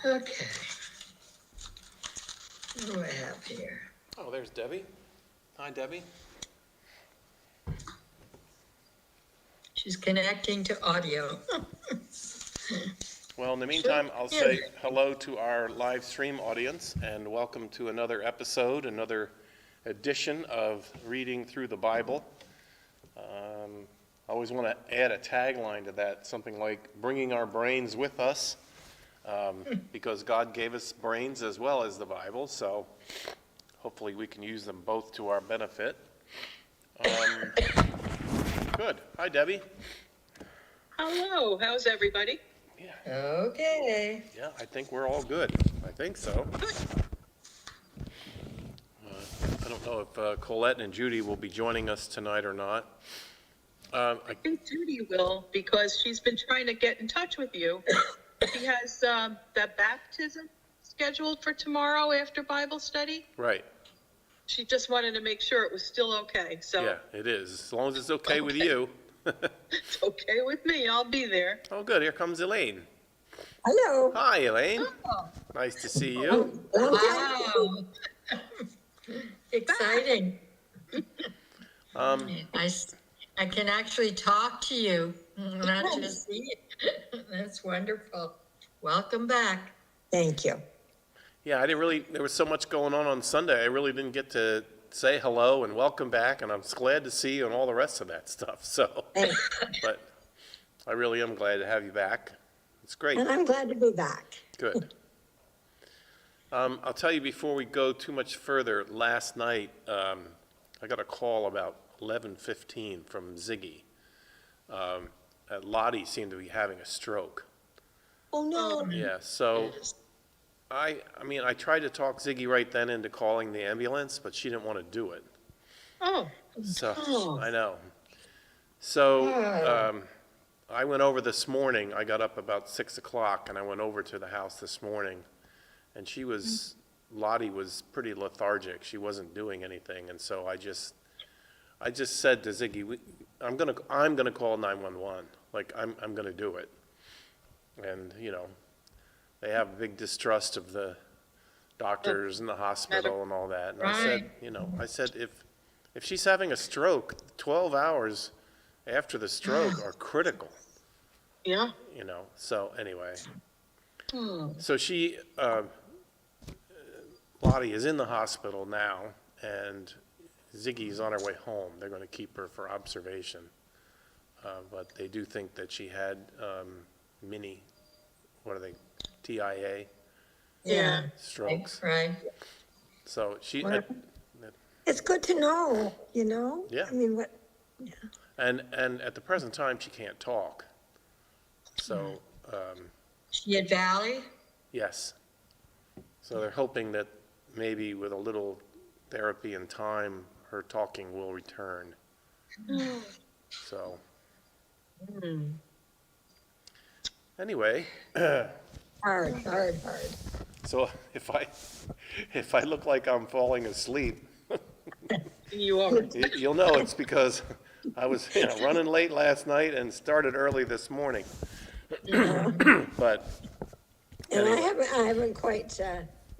Okay. What do I have here? Oh, there's Debbie. Hi, Debbie. She's connecting to audio. Well, in the meantime, I'll say hello to our live stream audience and welcome to another episode, another edition of Reading Through the Bible. I always want to add a tagline to that, something like bringing our brains with us, because God gave us brains as well as the Bible, so hopefully we can use them both to our benefit. Good. Hi, Debbie. Hello, how's everybody? Yeah. Okay. Yeah, I think we're all good. I think so. I don't know if Colette and Judy will be joining us tonight or not. I think Judy will, because she's been trying to get in touch with you. She has the baptism scheduled for tomorrow after Bible study. Right. She just wanted to make sure it was still okay, so. Yeah, it is. As long as it's okay with you. It's okay with me, I'll be there. Oh, good. Here comes Elaine. Hello. Hi, Elaine. Oh, Nice to see you. Wow. Exciting. I can actually talk to you, not just see you. That's wonderful. Welcome back. Thank you. Yeah, I didn't really, there was so much going on Sunday. I really didn't get to say hello and welcome back, and I'm glad to see you and all the rest of that stuff. So, but I really am glad to have you back. It's great. And I'm glad to be back. Good. I'll tell you before we go too much further, last night I got a call about 11:15 from Ziggy. Lottie seemed to be having a stroke. Oh, no. Yeah, so I mean, I tried to talk Ziggy right then into calling the ambulance, but she didn't want to do it. Oh, So, I know. So, I went over this morning, I got up about 6 o'clock, and I went over to the house this morning, and Lottie was pretty lethargic, she wasn't doing anything, and so I just said to Ziggy, I'm gonna call 911, like, I'm gonna do it. And, you know, they have a big distrust of the doctors and the hospital and all that, and I said, if she's having a stroke, 12 hours after the stroke are critical. yeah. You know, so anyway. So Lottie is in the hospital now, and Ziggy's on her way home. They're going to keep her for observation. But they do think that she had TIA Yeah. strokes. Right. So It's good to know, you know? Yeah. I mean, what? and at the present time, she can't talk. So, She at Valley? yes. So they're hoping that maybe with a little therapy and time, her talking will return. So, anyway, Hard. so if I look like I'm falling asleep, You are. you'll know it's because I was running late last night and started early this morning. But And anyway. I haven't quite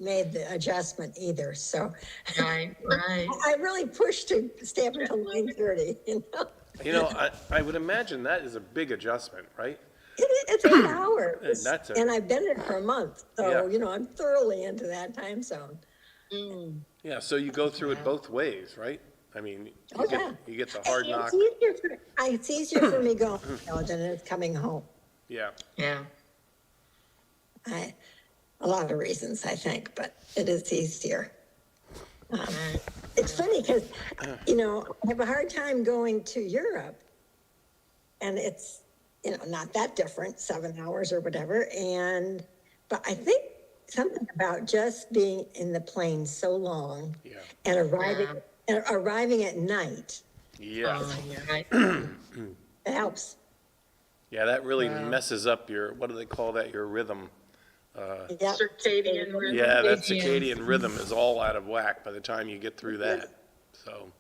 made the adjustment either, so Right. I really pushed to stay up until 9:30, you know? You know, I would imagine that is a big adjustment, right? It's 8 hours, That's and I've been in it for a month, so, Yeah. you know, I'm thoroughly into that time zone. Yeah, so you go through it both ways, right? I mean, Oh, yeah. you get the hard knock. It's easier for me going, than it's coming home. Yeah, Yeah. A lot of reasons, I think, but it is easier. It's funny because, you know, I have a hard time going to Europe, and it's, you know, not that different, 7 hours or whatever. But I think something about just being in the plane so long yeah, and arriving at night, yeah. Right. it helps. Yeah, that really messes up what do they call that, your rhythm? Yeah. Circadian rhythm. Yeah, that circadian rhythm is all out of whack by the time you get through that, so.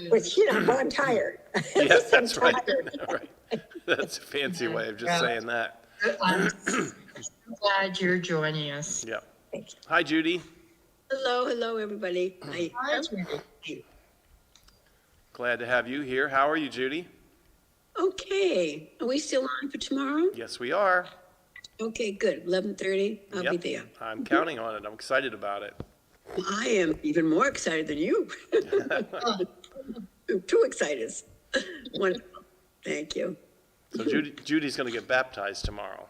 Which, you know, well, I'm tired. At Yeah, least I'm that's right. tired. Right. That's a fancy way of just saying that. I'm so glad you're joining us. Yeah. Thank you. Hi, Judy. Hello, everybody. Hi, Judy. Glad to have you here. How are you, Judy? Okay, are we still on for tomorrow? Yes, we are. Okay, good. 11:30, I'll be Yep. there. I'm counting on it. I'm excited about it. I am even more excited than you. I'm too excited. Wonderful. Thank you. So Judy's going to get baptized tomorrow.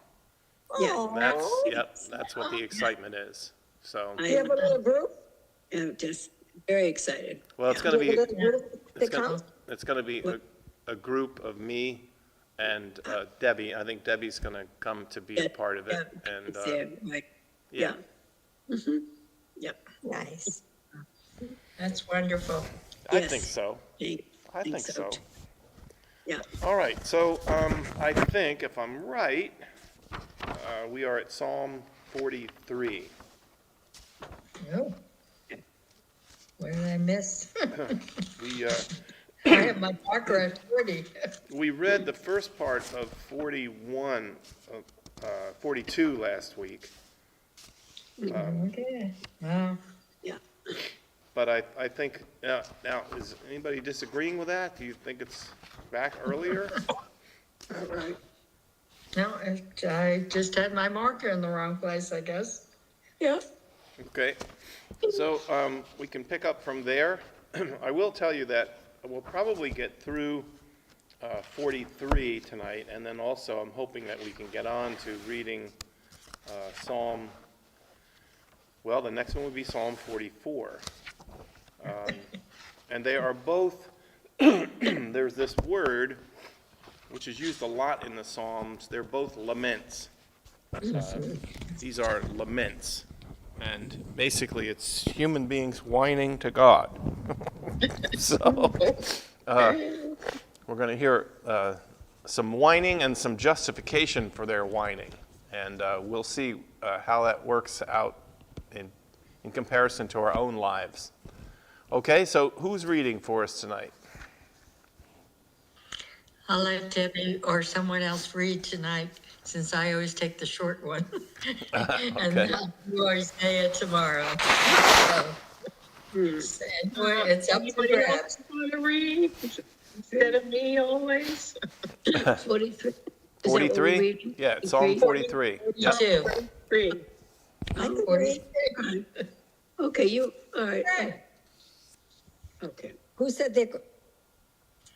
Yeah, That's what the excitement is. So, I You have a little group? am just very excited. well, it's Yeah. going to You have be, a little group it's that comes? going to be a group of me and Debbie. I think Debbie's going to come to be a part of it. And, It's there, right. yeah. Yep. Nice. That's wonderful. I Yes. think so. I think so. too. Yeah, All right, so I think if I'm right, we are at Psalm 43. Oh. What did I miss? We, I have my marker at 40. we read the first part of 42 last week, Okay. Wow. yeah. but I think, now, is anybody disagreeing with that? Do you think it's back earlier? All right. No, I just had my marker in the wrong place, I guess. Yeah. Okay, so we can pick up from there. I will tell you that we'll probably get through 43 tonight, and then also I'm hoping that we can get on to reading Psalm, well, the next one would be Psalm 44. And they are both, there's this word which is used a lot in the Psalms. They're both laments. These are laments. And basically, it's human beings whining to God. So, we're going to hear some whining and some justification for their whining. And we'll see how that works out in comparison to our own lives. Okay, so who's reading for us tonight? I'll let Debbie or someone else read tonight, since I always take the short one. And Okay. you always say it tomorrow. So, anyway, it's up to Anybody Brad. else want to read instead of me always? 43. Is that what we're 43? reading? Yeah, it's Psalm 43. Yep. Two. Read. I can 40. read. Okay, you, all right. Okay. Okay. Who said they,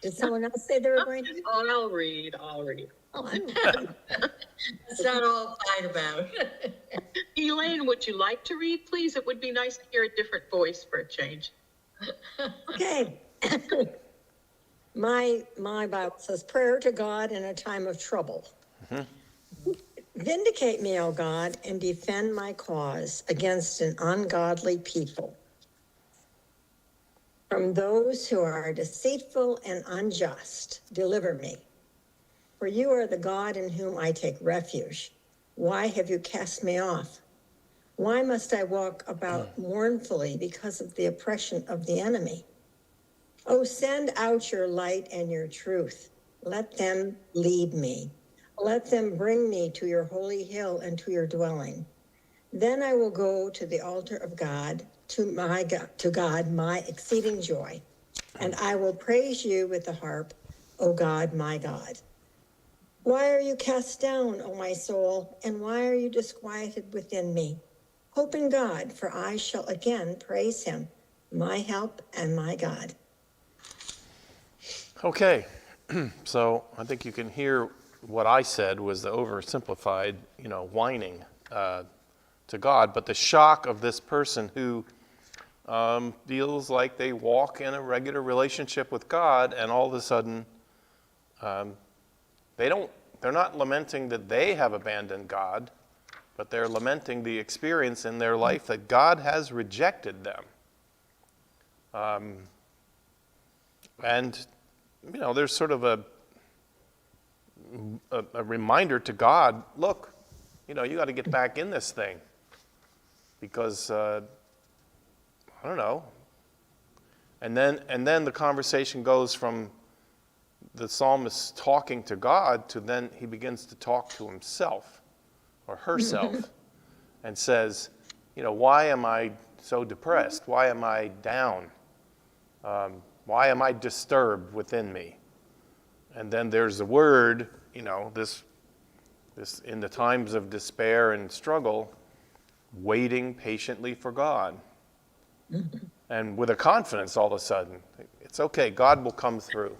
did someone else say they were going to? I'll read. Oh, Let's not all fight about it. Elaine, would you like to read, please? It would be nice to hear a different voice for a change. okay. My Bible says, prayer to God in a time of trouble. Vindicate me, O God, and defend my cause against an ungodly people. From those who are deceitful and unjust, deliver me. For you are the God in whom I take refuge. Why have you cast me off? Why must I walk about mournfully because of the oppression of the enemy? Oh, send out your light and your truth. Let them lead me. Let them bring me to your holy hill and to your dwelling. Then I will go to the altar of God, to God, my exceeding joy. And I will praise you with the harp, O God, my God. Why are you cast down, O my soul, and why are you disquieted within me? Hope in God, for I shall again praise him, my help and my God. Okay, so I think you can hear what I said was the oversimplified, whining to God, but the shock of this person who feels like they walk in a regular relationship with God, and all of a sudden, they're not lamenting that they have abandoned God, but they're lamenting the experience in their life that God has rejected them. And there's sort of a reminder to God, look, you got to get back in this thing, because I don't know. And then the conversation goes from the psalmist talking to God to then he begins to talk to himself or herself and says, why am I so depressed? Why am I down? Why am I disturbed within me? And then there's the word, this in the times of despair and struggle, waiting patiently for God. And with a confidence all of a sudden, it's okay, God will come through.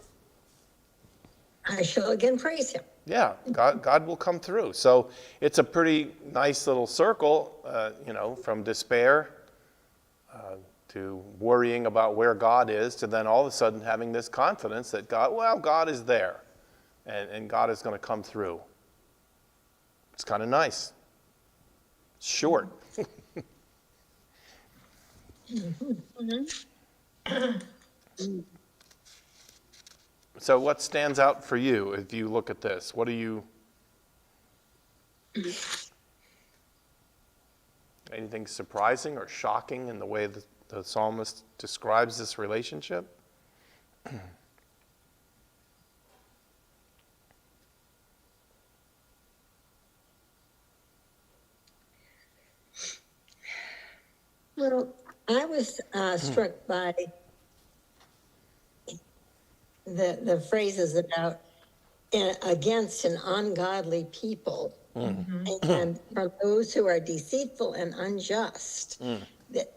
I shall again praise him. Yeah, God will come through. So it's a pretty nice little circle, from despair to worrying about where God is, to then all of a sudden having this confidence that God is there, and God is going to come through. It's kind of nice. It's short. So what stands out for you if you look at this? What do you... Anything surprising or shocking in the way that the psalmist describes this relationship? Well, I was struck by the phrases about against an ungodly people and from those who are deceitful and unjust. That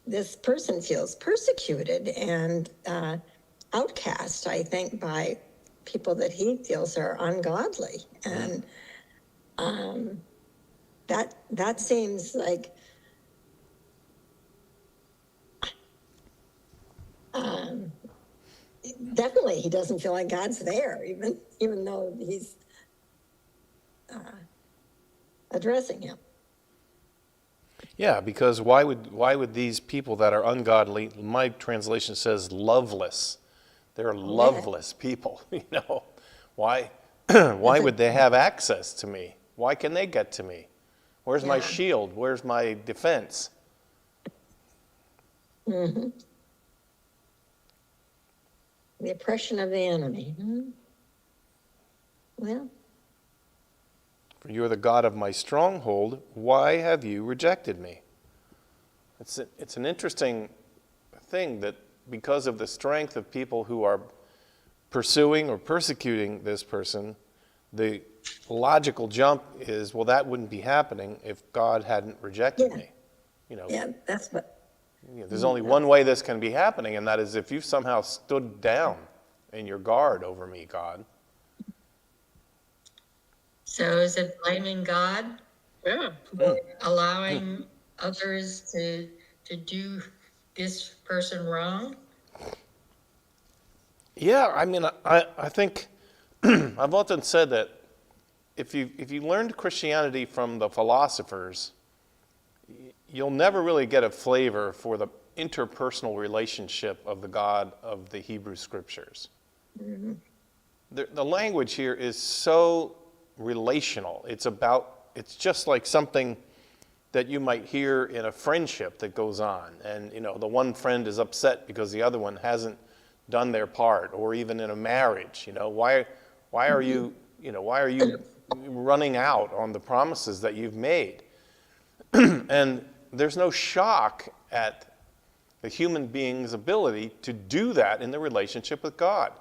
this person feels persecuted and outcast, I think, by people that he feels are ungodly. And that seems like definitely he doesn't feel like God's there, even though he's addressing him. Yeah, because why would these people that are ungodly, my translation says loveless, they're loveless people, Why would they have access to me? Why can they get to me? Where's my shield? Where's my defense? Mm-hmm. The oppression of the enemy. Well, For you are the God of my stronghold. Why have you rejected me? It's an interesting thing that because of the strength of people who are pursuing or persecuting this person, the logical jump is, well, that wouldn't be happening if God hadn't rejected me. yeah, that's what. There's only one way this can be happening, and that is if you've somehow stood down in your guard over me, God. So is it blaming God Yeah. for allowing others to do this person wrong? Yeah, I mean, I think I've often said that if you learned Christianity from the philosophers, you'll never really get a flavor for the interpersonal relationship of the God of the Hebrew Scriptures. Mm-hmm. The language here is so relational. It's just like something that you might hear in a friendship that goes on, and the one friend is upset because the other one hasn't done their part, or even in a marriage, why are you running out on the promises that you've made? And there's no shock at the human being's ability to do that in the relationship with God.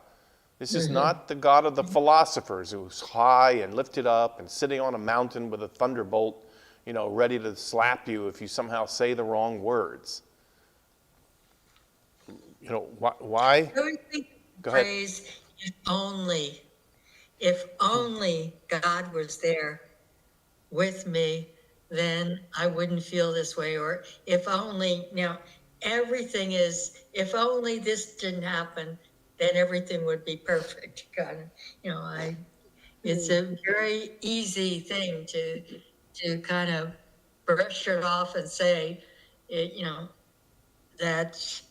This is not the God of the philosophers who's high and lifted up and sitting on a mountain with a thunderbolt, ready to slap you if you somehow say the wrong words. Why? I would think the Go ahead. phrase, if only God was there with me, then I wouldn't feel this way. Or if only, everything is, if only this didn't happen, then everything would be perfect. It's a very easy thing to kind of brush it off and say, that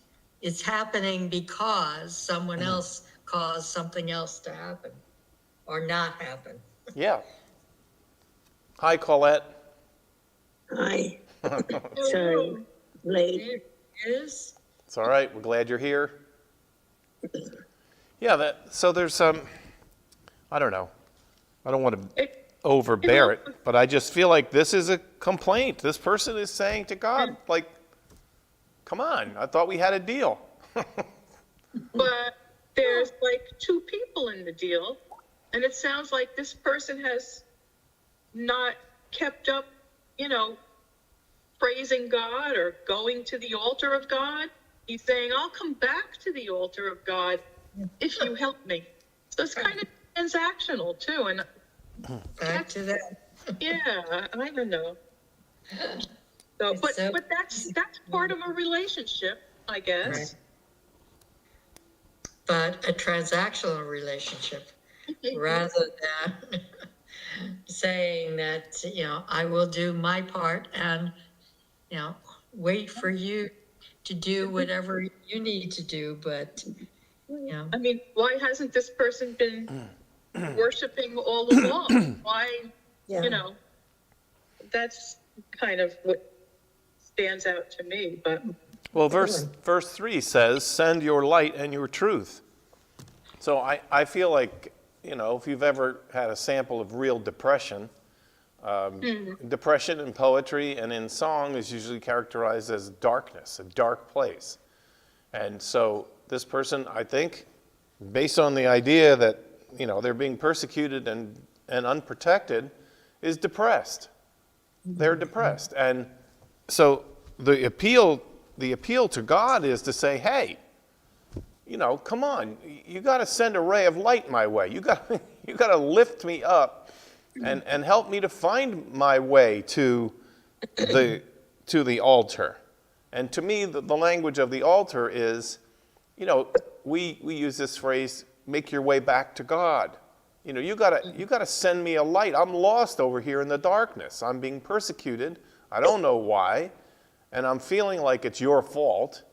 it's happening because someone else caused something else to happen or not happen. Yeah. Hi, Colette. Hi. Sorry, late. It is. It's all right. We're glad you're here. Yeah, so there's, I don't know. I don't want to It- overbear it, but I just feel like this is a complaint. This person is saying to God, like, come on, I thought we had a deal. But there's like two people in the deal, and it sounds like this person has not kept up, praising God or going to the altar of God. He's saying, I'll come back to the altar of God if you help me. So it's kind of transactional too. And Back to that. yeah, I don't know. So, but that's part of a relationship, I guess. Right. But a transactional relationship rather than saying that, I will do my part and, wait for you to do whatever you need to do, but, I mean, why hasn't this person been worshiping all along? Why, Yeah. that's kind of what stands out to me, but Well, verse 3 says, send your light and your truth. So I feel like, if you've ever had a sample of real depression, depression in poetry and in song is usually characterized as darkness, a dark place. And so this person, I think, based on the idea that, they're being persecuted and unprotected, is depressed. They're depressed. And so the appeal to God is to say, hey, come on, you got to send a ray of light my way. You got to lift me up and help me to find my way to the altar. And to me, the language of the altar is, we use this phrase, make your way back to God. You gotta send me a light. I'm lost over here in the darkness. I'm being persecuted. I don't know why. And I'm feeling like it's your fault.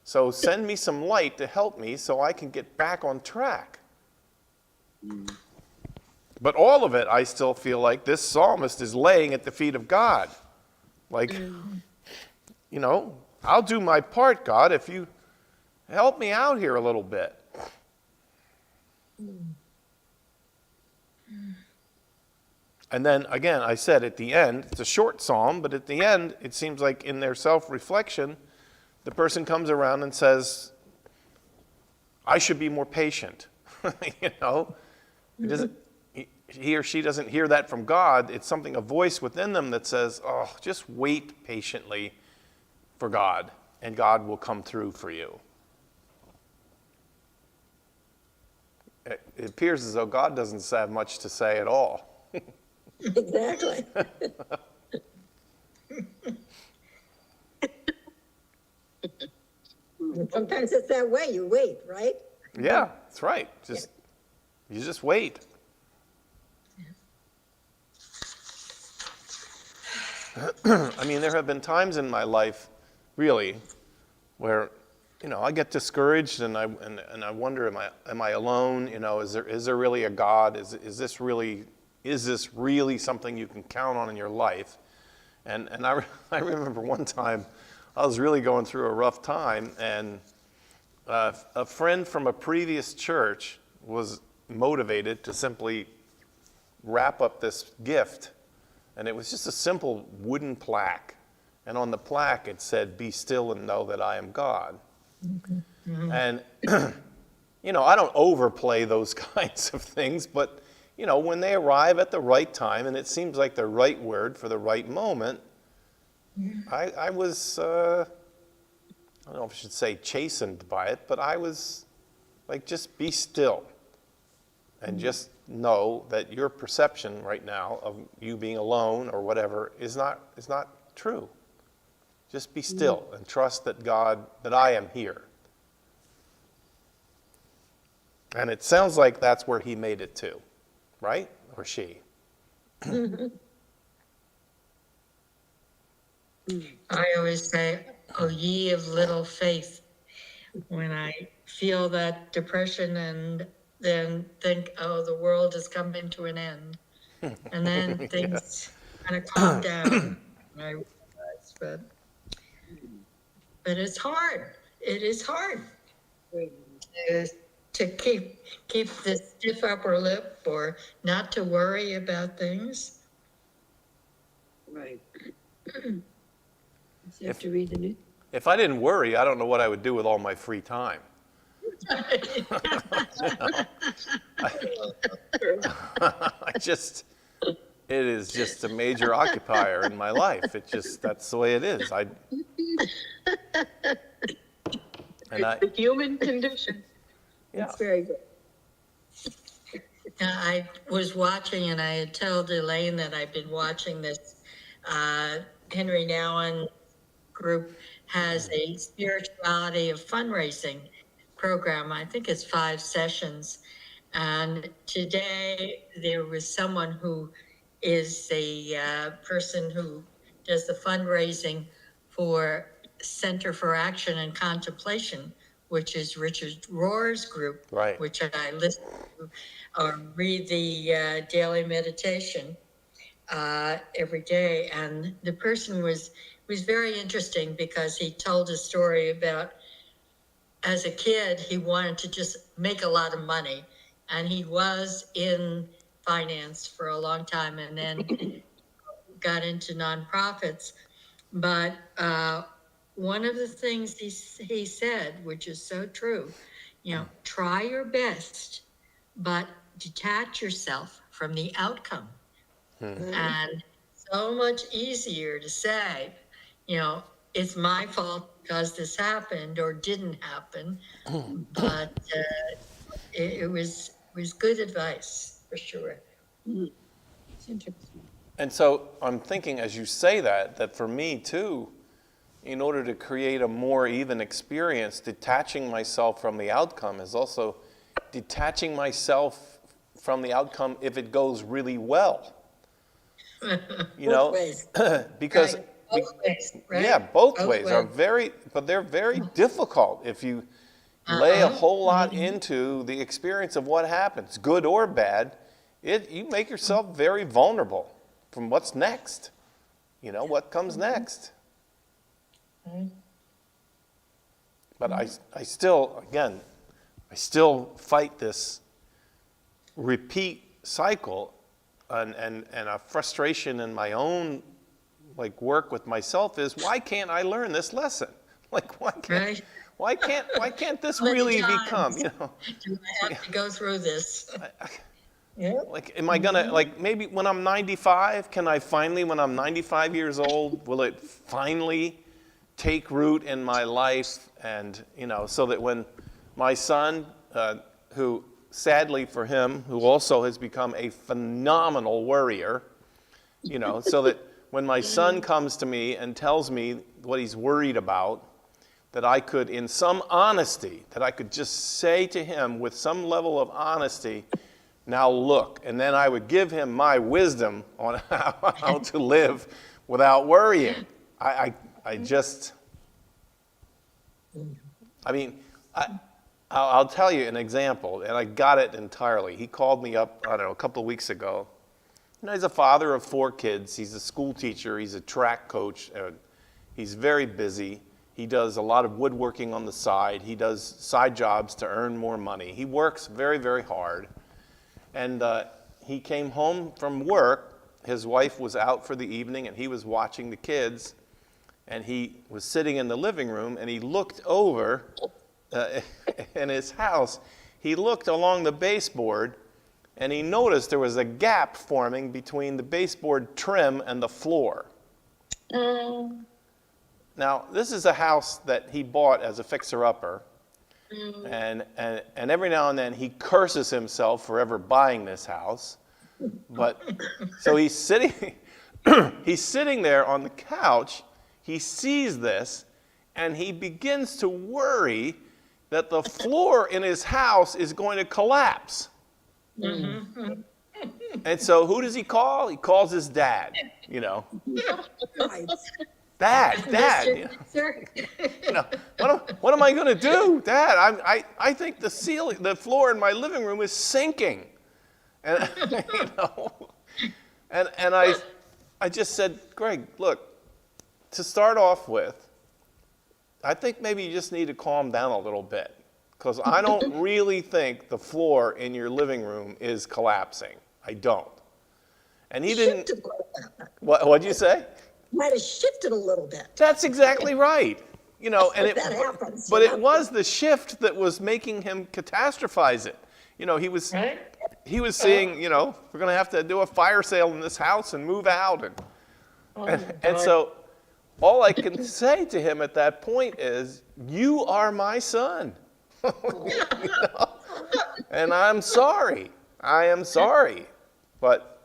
So send me some light to help me so I can get back on track. But all of it, I still feel like this psalmist is laying at the feet of God. Like, I'll do my part, God, if you help me out here a little bit. And then, again, I said at the end, it's a short psalm, but at the end, it seems like in their self-reflection, the person comes around and says, I should be more patient. It doesn't, he or she doesn't hear that from God. It's something, a voice within them that says, oh, just wait patiently for God, and God will come through for you. It appears as though God doesn't have much to say at all. Exactly. Sometimes it's that way. You wait, right? Yeah, that's right. You just wait. I mean, there have been times in my life, really, where I get discouraged and I wonder, am I alone? Is there really a God? Is this really something you can count on in your life? And I remember one time I was really going through a rough time, and a friend from a previous church was motivated to simply wrap up this gift, and it was just a simple wooden plaque, and on the plaque it said, "Be still and know that I am God." Mm-hmm. And I don't overplay those kinds of things, but when they arrive at the right time and it seems like the right word for the right moment, I was, I don't know if I should say chastened by it, but I was like, just be still and just know that your perception right now of you being alone or whatever is not true. Just be still and trust that that I am here. And it sounds like that's where he made it to, right? Or she. I always say, oh, ye of little faith, when I feel that depression and then think, oh, the world is coming to an end. And then things kind of calm down. And I realize, but it's hard. It is hard. to keep the stiff upper lip or not to worry about things. Right. You have to read the news. If I didn't worry, I don't know what I would do with all my free time. It is just a major occupier in my life. That's the way it is. The human condition. Yeah. It's very good. I was watching, and I had told Elaine that I've been watching this. Henry Nouwen group has a spirituality of fundraising program. I think it's 5 sessions. And today there was someone who is a person who does the fundraising for Center for Action and Contemplation, which is Richard Rohr's group, Right. which I listen to or read the daily meditation every day. And the person was very interesting because he told a story about, as a kid, he wanted to just make a lot of money. And he was in finance for a long time and then got into nonprofits. But one of the things he said, which is so true, try your best, but detach yourself from the outcome. And so much easier to say, it's my fault because this happened or didn't happen. But it was good advice for sure. It's interesting. And so I'm thinking, as you say that for me too, in order to create a more even experience, detaching myself from the outcome is also detaching myself from the outcome if it goes really well. Both ways. Because Right. Both ways, right? yeah, both ways are they're very difficult if you lay a whole lot into the experience of what happens, good or bad. You make yourself very vulnerable from what's next. What comes next. But I still fight this repeat cycle and a frustration in my own work with myself is, why can't I learn this lesson? Right. Why can't this Many really times. become, Do I have to go through this? Yeah. am I gonna, maybe when I'm 95, can I finally, when I'm 95 years old, will it finally take root in my life? And, so that when my son, who sadly for him, who also has become a phenomenal worrier, so that when my son comes to me and tells me what he's worried about, that I could, in some honesty, that I could just say to him with some level of honesty, now look, and then I would give him my wisdom on how to live without worrying. I'll tell you an example, and I got it entirely. He called me up, I don't know, a couple of weeks ago. He's a father of 4 kids. He's a school teacher. He's a track coach. He's very busy. He does a lot of woodworking on the side. He does side jobs to earn more money. He works very, very hard. And he came home from work. His wife was out for the evening, and he was watching the kids. And he was sitting in the living room, and he looked over in his house. He looked along the baseboard, and he noticed there was a gap forming between the baseboard trim and the floor. Now, this is a house that he bought as a fixer-upper, and every now and then he curses himself for ever buying this house. But so he's sitting there on the couch. He sees this, and he begins to worry that the floor in his house is going to collapse. And so who does he call? He calls his dad, Dad, what am I going to do? Dad, I think the floor in my living room is sinking. And, and I just said, Greg, look, to start off with, I think maybe you just need to calm down a little bit. because I don't really think the floor in your living room is collapsing. I don't. And he didn't, Shifted a little bit. what'd you say? Might have shifted a little bit. That's exactly right. You know, and That happens, but you it know? was the shift that was making him catastrophize it. You know, he was seeing, you know, we're going to have to do a fire sale in this house and move out. And so all I can say to him at that point is, you are my son. You know? And I'm sorry. I am sorry. But,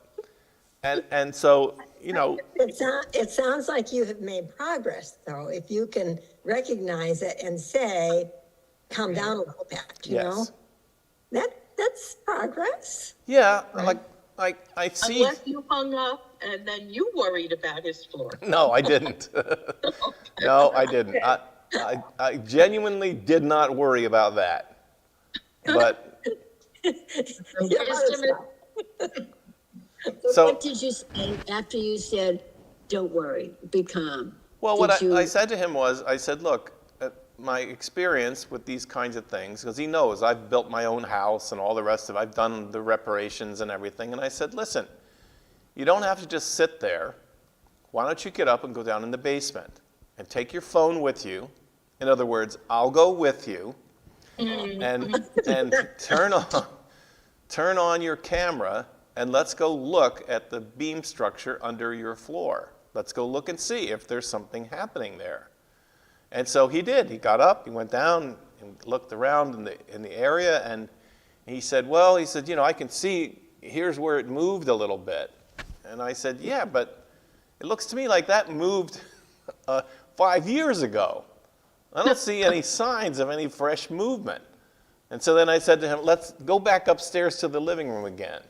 and so, you know, It sounds like you have made progress, though, if you can recognize it and say, calm down a little bit, you know? yes. That's progress. Yeah, like I see. Unless you hung up and then you worried about his floor. No, I didn't. No, I didn't. I genuinely did not worry about that. But You Just a notice that. so, What did you say after you said, don't worry, be calm? well, what Did I you- said to him was, I said, look, my experience with these kinds of things, because he knows I've built my own house and all the rest of it, I've done the reparations and everything, and I said, listen, you don't have to just sit there. Why don't you get up and go down in the basement and take your phone with you? In other words, I'll go with you, and turn on your camera, and let's go look at the beam structure under your floor. Let's go look and see if there's something happening there. And so he did. He got up, he went down and looked around in the area, and he said, well, he said, you know, I can see, here's where it moved a little bit. And I said, yeah, but it looks to me like that moved 5 years ago. I don't see any signs of any fresh movement. And so then I said to him, let's go back upstairs to the living room again.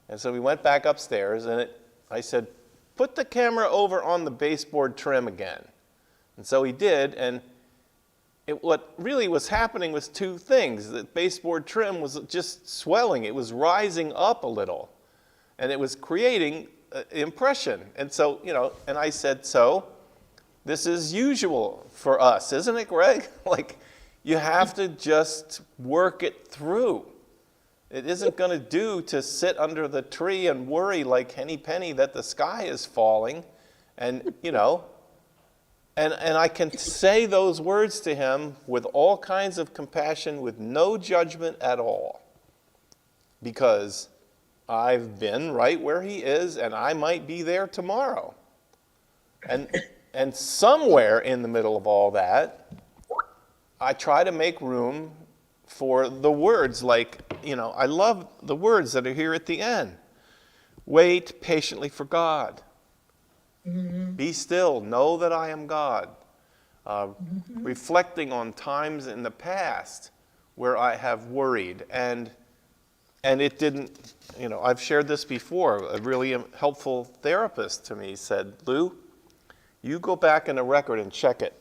And so we went back upstairs, and I said, put the camera over on the baseboard trim again. And so he did, and what really was happening was two things. The baseboard trim was just swelling. It was rising up a little, and it was creating impression. And so, you know, and I said, so this is usual for us, isn't it, Greg? Like, you have to just work it through. It isn't going to do to sit under the tree and worry like Henny Penny that the sky is falling, and, you know, and I can say those words to him with all kinds of compassion, with no judgment at all, because I've been right where he is, and I might be there tomorrow. And somewhere in the middle of all that, I try to make room for the words, like, you know, I love the words that are here at the end. Wait patiently for God. Be still, know that I am God. Reflecting on times in the past where I have worried, and it didn't, you know, I've shared this before. A really helpful therapist to me said, Lou, you go back in the record and check it.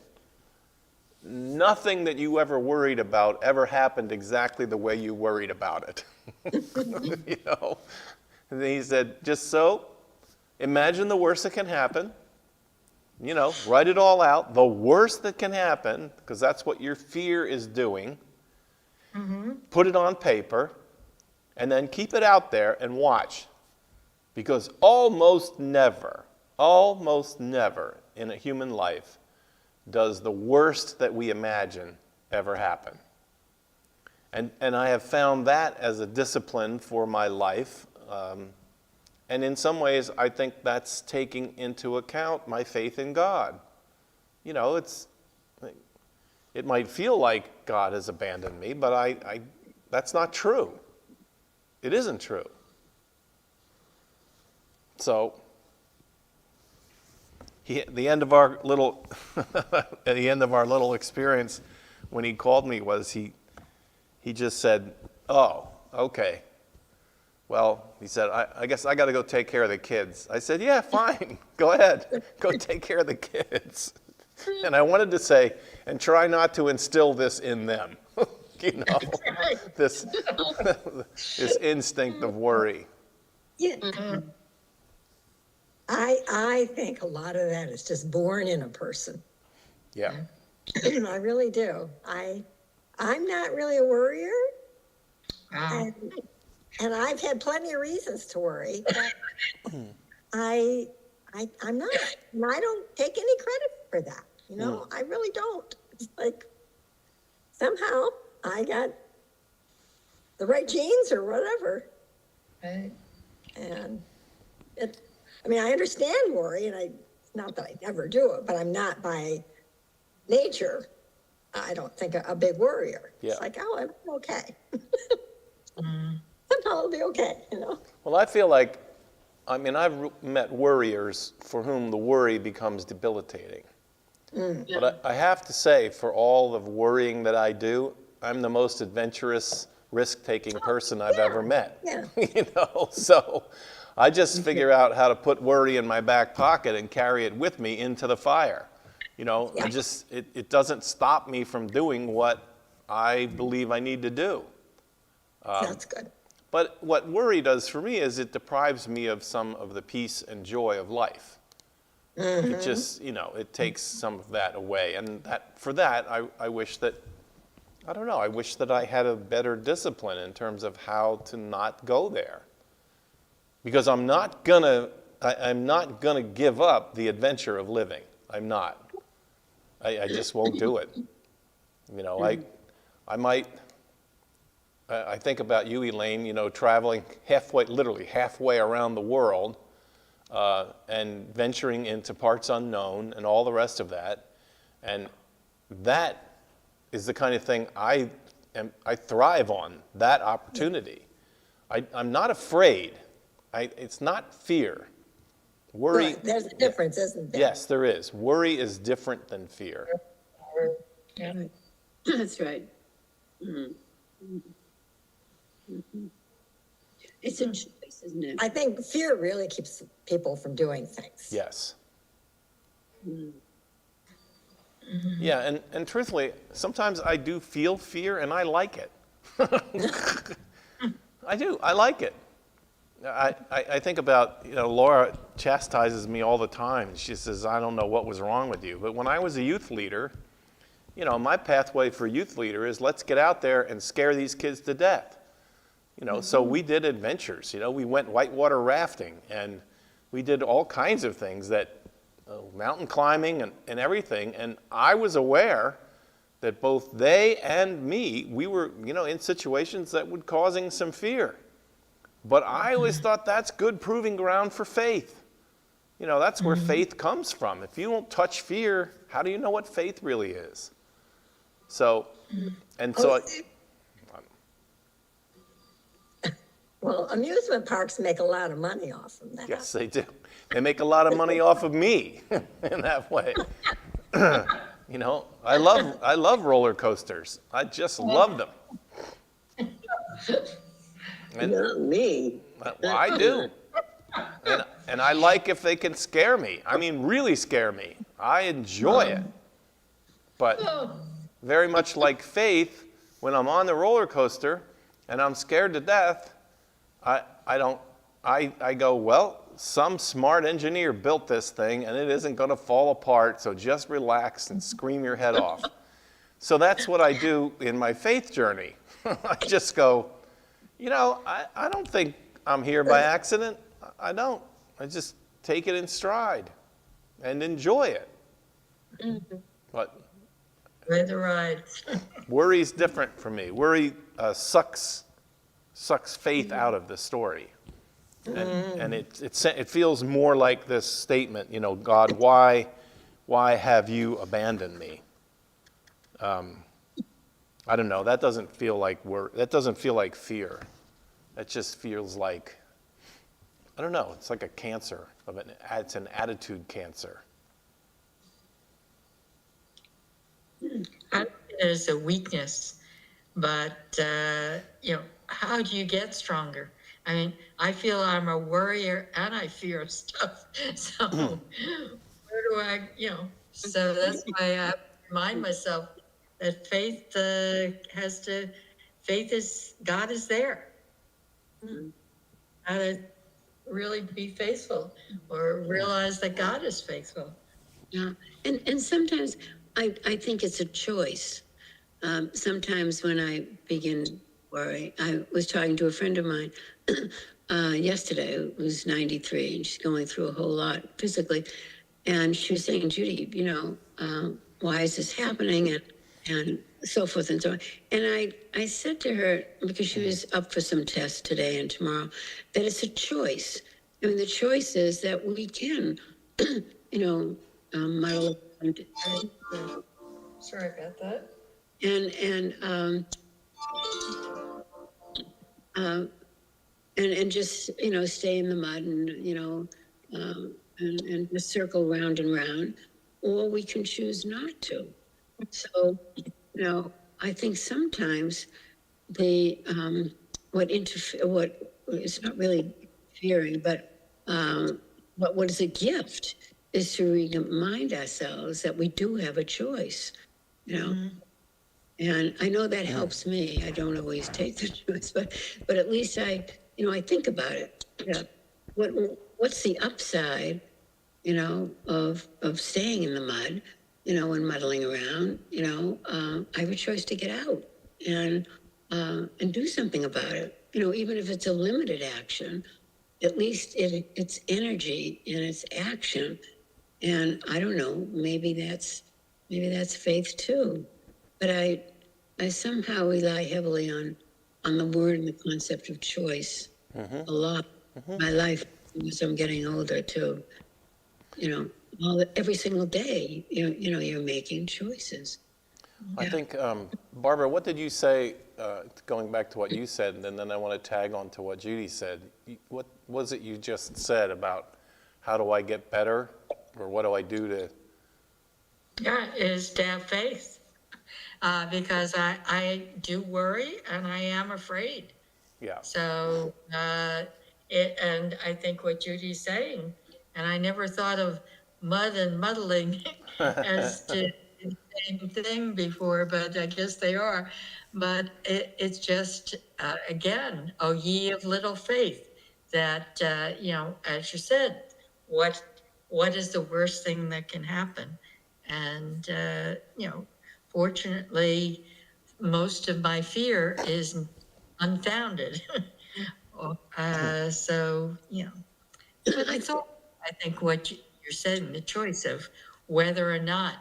Nothing that you ever worried about ever happened exactly the way you worried about it. You know? And then he said, just so, imagine the worst that can happen. You know, write it all out. The worst that can happen, because that's what your fear is doing. Put it on paper, and then keep it out there and watch. Because almost never in a human life does the worst that we imagine ever happen. And I have found that as a discipline for my life. And in some ways, I think that's taking into account my faith in God. You know, it might feel like God has abandoned me, but that's not true. It isn't true. So, at the end of our little experience, when he called me, was he just said, "Oh, okay. Well," he said, I guess I got to go take care of the kids. I said, "Yeah, fine. Go ahead. Go take care of the kids." And I wanted to say, and try not to instill this in them, you know, this instinct of worry. Yeah. I think a lot of that is just born in a person. Yeah. I really do. I'm not really a worrier, Wow. and I've had plenty of reasons to worry, but I'm not, and I don't take any credit for that, you know, I really don't. It's like, somehow I got the right genes or whatever, Right. and I mean, I understand worry, and not that I never do it, but I'm not by nature, I don't think a big worrier. Yeah. It's like, oh, I'm okay. Somehow I'll be okay, you know? Well, I feel like, I mean, I've met worriers for whom the worry becomes debilitating. But I have to say, for all of worrying that I do, I'm the most adventurous, risk-taking person I've ever met. Yeah. You know, so I just figure out how to put worry in my back pocket and carry it with me into the fire. You know, Yeah. it doesn't stop me from doing what I believe I need to do. That's good. But what worry does for me is it deprives me of some of the peace and joy of life. It just, you know, it takes some of that away. And for that, I wish that, I don't know, I wish that I had a better discipline in terms of how to not go there. Because I'm not gonna give up the adventure of living. I'm not. I just won't do it. You know, I might, I think about you, Elaine, you know, traveling literally halfway around the world, and venturing into parts unknown and all the rest of that. And that is the kind of thing I thrive on, that opportunity. I'm not afraid. It's not fear. Worry. Right, there's a difference, isn't there? Yes, there is. Worry is different than fear. Yeah. That's right. It's a choice, isn't it? I think fear really keeps people from doing things. Yes. Yeah, and truthfully, sometimes I do feel fear and I like it. I do. I like it. I think about, you know, Laura chastises me all the time. She says, I don't know what was wrong with you. But when I was a youth leader, you know, my pathway for youth leader is let's get out there and scare these kids to death. You know, so we did adventures. You know, we went whitewater rafting and we did all kinds of things that, mountain climbing and everything. And I was aware that both they and me, we were, you know, in situations that would causing some fear. But I always thought that's good proving ground for faith. You know, that's where faith comes from. If you don't touch fear, how do you know what faith really is? So, and so, Well, amusement parks make a lot of money off of that. yes, they do. They make a lot of money off of me in that way. You know, I love roller coasters. I just love them. And, Not me. well, I do. And I like if they can scare me. I mean, really scare me. I enjoy it. But very much like faith, when I'm on the roller coaster and I'm scared to death, I go, well, some smart engineer built this thing and it isn't going to fall apart, so just relax and scream your head off. So that's what I do in my faith journey. I just go, you know, I don't think I'm here by accident. I don't. I just take it in stride and enjoy it. But Ride the ride. worry's different for me. Worry sucks faith out of the story. And it feels more like this statement, you know, God, why have you abandoned me? I don't know. That doesn't feel like that doesn't feel like fear. That just feels like, I don't know. It's like a cancer it's an attitude cancer. I don't think it is a weakness, but, you know, how do you get stronger? I mean, I feel I'm a worrier and I fear stuff. So where do I, you know, so that's why I have to remind myself that faith God is there. How to really be faithful or realize that God is faithful. Yeah. And sometimes I think it's a choice. sometimes when I begin worry, I was talking to a friend of mine yesterday who's 93 and she's going through a whole lot physically. And she was saying, Judy, why is this happening? And so forth and so on. And I said to her, because she was up for some tests today and tomorrow, that it's a choice. I mean, the choice is that we can, muddle Sorry about that. and just stay in the mud and just circle round and round, or we can choose not to. So I think sometimes the what it's not really interfering, but what is a gift is to remind ourselves that we do have a choice. And I know that helps me. I don't always take the choice, but at least I think about it. Yeah. What's the upside, of staying in the mud, and muddling around? I have a choice to get out and do something about it. Even if it's a limited action, at least it's energy and it's action. And I don't know, maybe that's faith too. But I somehow rely heavily on the word and the concept of choice a lot. My life, as I'm getting older too, every single day, you're making choices. I think, Barbara, what did you say, going back to what you said, and then I want to tag on to what Judy said. What was it you just said about how do I get better, or what do I do to? Yeah, is to have faith. Because I do worry and I am afraid. Yeah. So, and I think what Judy's saying, and I never thought of mud and muddling as to the same thing before, but I guess they are. But it's just, again, oh, ye of little faith, that, as you said, what is the worst thing that can happen? And, fortunately, most of my fear is unfounded. So, but it's all, I think, what you're saying, the choice of whether or not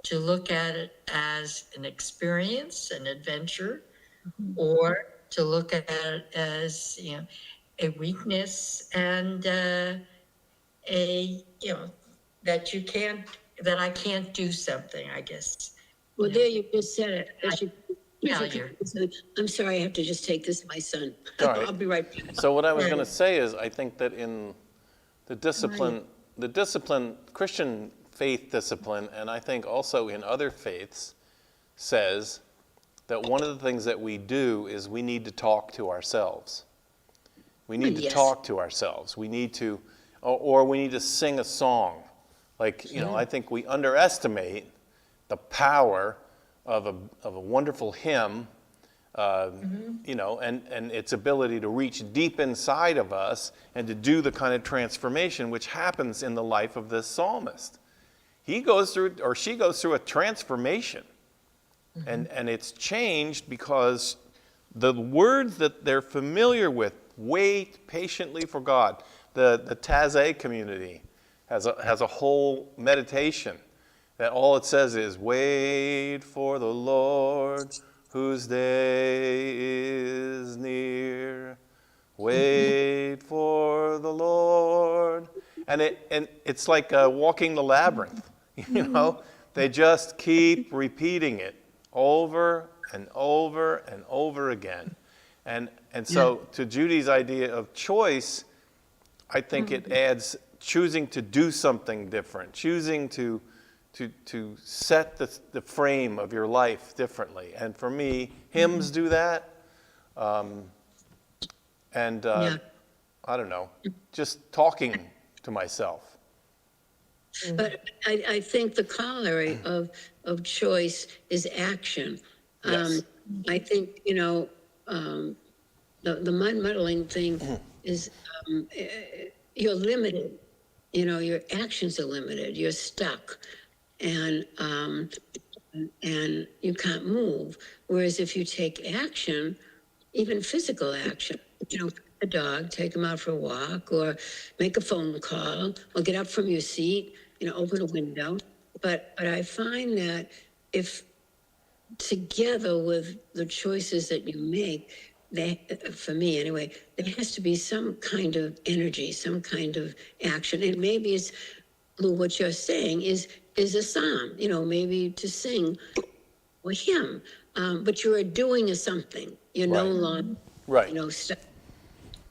to look at it as an experience, an adventure, or to look at it as, a weakness and that I can't do something, I guess. Well, there you just said it. Failure. I'm sorry, I have to just take this to my son. All right. I'll be right back. So what I was going to say is, I think that in the discipline, Christian faith discipline, and I think also in other faiths, says that one of the things that we do is we need to talk to ourselves. We need to talk to ourselves. We need to, or we need to sing a song. Like, I think we underestimate the power of a wonderful hymn, and its ability to reach deep inside of us and to do the kind of transformation which happens in the life of this psalmist. He goes through, or she goes through, a transformation. And it's changed because the words that they're familiar with, wait patiently for God. The Tazé community has a whole meditation that all it says is, wait for the Lord, whose day is near. Wait for the Lord. And it's like walking the labyrinth, They just keep repeating it over and over and over again. And so to Judy's idea of choice, I think it adds choosing to do something different, choosing to set the frame of your life differently. And for me, hymns do that. I don't know, just talking to myself. But I think the corollary of choice is action. Yes. I think, the mud muddling thing is, you're limited. Your actions are limited. You're stuck. And and you can't move. Whereas if you take action, even physical action, a dog, take him out for a walk, or make a phone call, or get up from your seat, open a window. But I find that if together with the choices that you make, for me anyway, there has to be some kind of energy, some kind of action. And maybe it's, Lou, what you're saying is a psalm, maybe to sing or hymn, but you're doing something. You're no Right. longer, Right.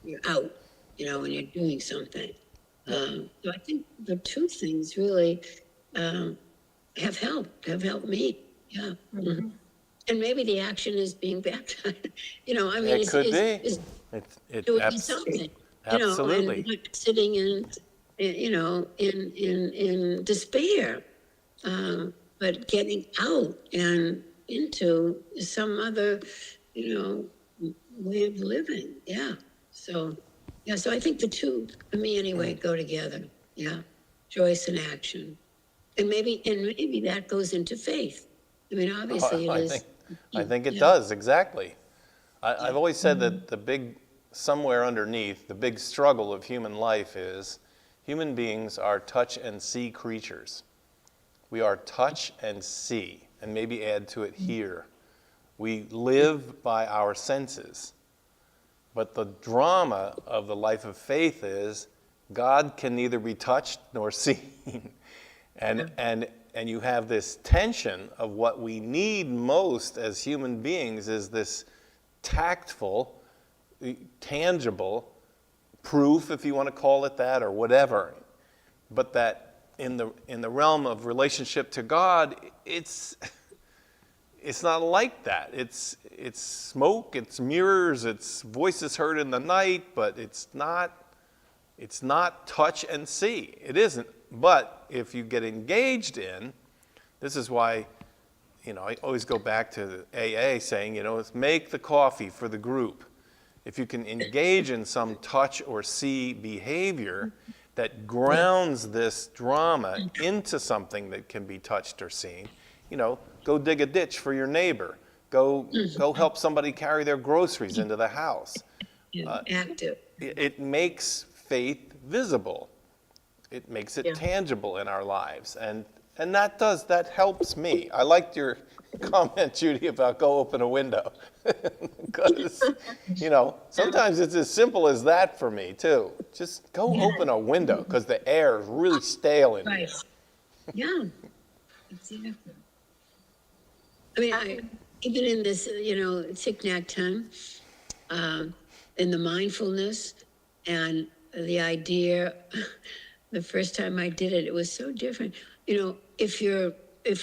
You're out, and you're doing something. So I think the two things really have helped me. Yeah. Mhm. And maybe the action is being baptized. I mean, It could be. is It doing something. absolutely. And not sitting in despair, but getting out and into some other, way of living. Yeah. So, so I think the two, for me anyway, go together. Yeah. Choice and action. And maybe that goes into faith. I mean, obviously it is. I think it Yeah. does, exactly. I've always said that somewhere underneath, the big struggle of human life is human beings are touch and see creatures. We are touch and see, and maybe add to it hear. We live by our senses. But the drama of the life of faith is God can neither be touched nor seen. And you have this tension of what we need most as human beings is this tactful, tangible proof, if you want to call it that, or whatever. But that in the realm of relationship to God, it's not like that. It's smoke, it's mirrors, it's voices heard in the night, but it's not touch and see. It isn't. But if you get engaged in, this is why, I always go back to AA saying, let's make the coffee for the group. If you can engage in some touch or see behavior that grounds this drama into something that can be touched or seen, go dig a ditch for your neighbor. Go help somebody carry their groceries into the house. Active. It makes faith visible. It makes it tangible in our lives. And that helps me. I liked your comment, Judy, about go open a window. Because, sometimes it's as simple as that for me, too. Just go open a window, because the air is really stale in here. Right. Yeah. Exactly. I mean, even in this, tic-tac time, in the mindfulness and the idea, the first time I did it, it was so different. If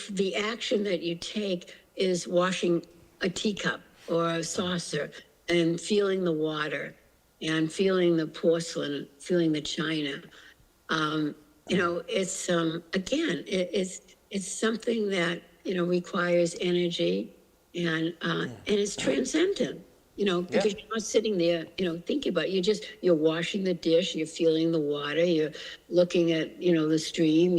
the action that you take is washing a teacup or a saucer and feeling the water and feeling the porcelain, feeling the china, it's again, it's something that requires energy and it's transcendent. Because you're not sitting there, thinking about it. You're washing the dish, you're feeling the water, you're looking at, the stream,